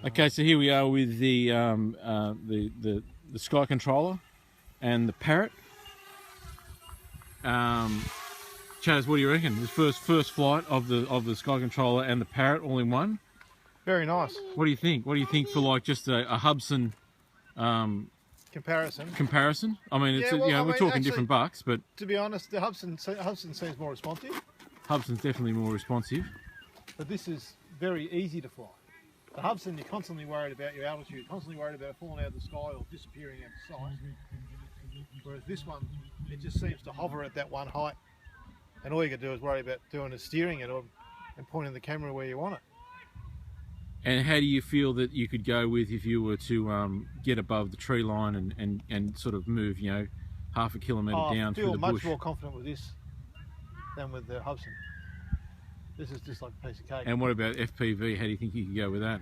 Okay, so here we are with the Sky Controller and the Parrot. Chaz, what do you reckon? The first flight of the Sky Controller and the Parrot all in one. Very nice. What do you think? What do you think for like just a hubsan comparison? I mean, it's we're talking actually, different bucks, but to be honest, the hubsan seems more responsive. Hubsan's definitely more responsive. But this is very easy to fly. The hubsan, you're constantly worried about your altitude, constantly worried about falling out of the sky or disappearing out of sight. Whereas this one, it just seems to hover at that one height, and all you can do is worry about doing is steering it and pointing the camera where you want it. And how do you feel that you could go with if you were to get above the tree line and sort of move, half a kilometre down through the bush? I feel much more confident with this than with the hubsan. This is just like a piece of cake. And what about FPV? How do you think you could go with that?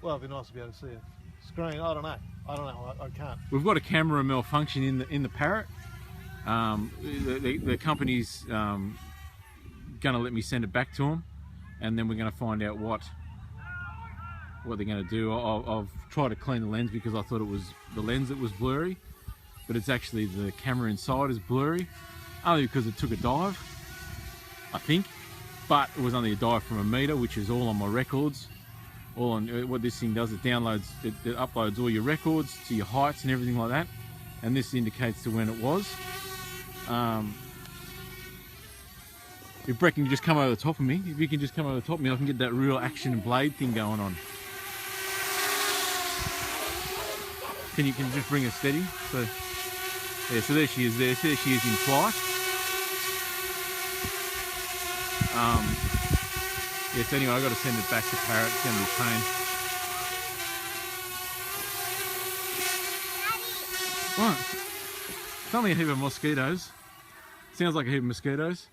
Well, it'd be nice to be able to see a screen. I don't know. I can't. We've got a camera malfunction in the Parrot. The company's going to let me send it back to them, and then we're going to find out what they're going to do. I've tried to clean the lens because I thought it was the lens that was blurry, but it's actually the camera inside is blurry, only because it took a dive, I think. But it was only a dive from a meter, which is all on my records. All on what this thing does, it uploads all your records to your heights and everything like that, and this indicates to when it was. If Brett can just come over the top of me, if you can just come over the top of me, I can get that real action blade thing going on. Can you just bring her steady? So, yeah, so there she is there. So there she is in flight. Yeah, so anyway, I've got to send it back to Parrot. It's going to be a pain. What? It's only a heap of mosquitoes. Sounds like a heap of mosquitoes.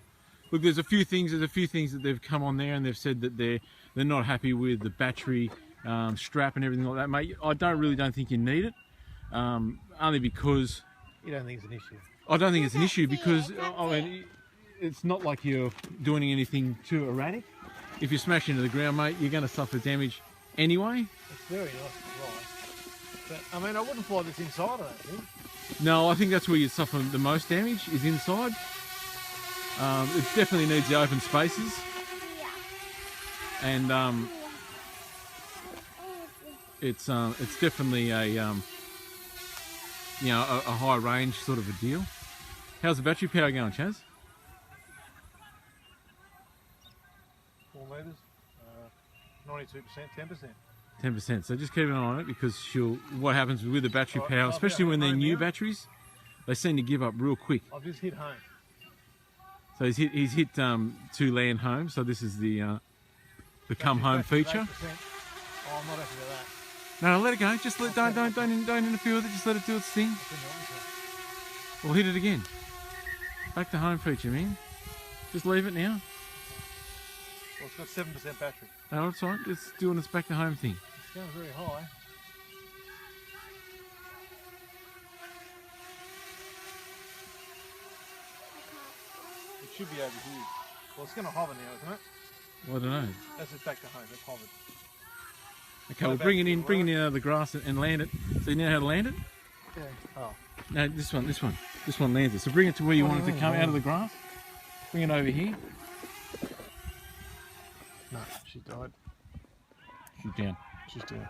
Look, there's a few things that they've come on there and they've said that they're not happy with the battery strap and everything like that, mate. I don't think you need it, only because... You don't think it's an issue? I don't think it's an issue because, I mean, it's not like you're doing anything too erratic. If you smash into the ground, mate, you're going to suffer damage anyway. It's very nice to fly. But, I mean, I wouldn't fly this inside, I don't think. No, I think that's where you suffer the most damage, is inside. It definitely needs the open spaces. And it's definitely a high range sort of a deal. How's the battery power going, Chaz? 4 metres, 92%, 10%. 10%. So just keep an eye on it because what happens with the battery power, especially when they're new batteries, they seem to give up real quick. I've just hit home. So he's hit to land home. So this is the come home feature. Oh, I'm not happy with that. No, let it go. Just don't interfere with it. Just let it do its thing. Well, hit it again. Back to home feature, man. Just leave it now. Well, it's got 7% battery. No, it's all right. It's doing its back to home thing. It's going very high. It should be over here. Well, it's going to hover now, isn't it? Well, I don't know. That's it back to home. It's hovered. Okay, we'll bring it out of the grass and land it. So you know how to land it? Yeah. Oh. No, this one lands it. So bring it to where you want it to come out of the grass. Bring it over here. No, she died. She's down. She's down.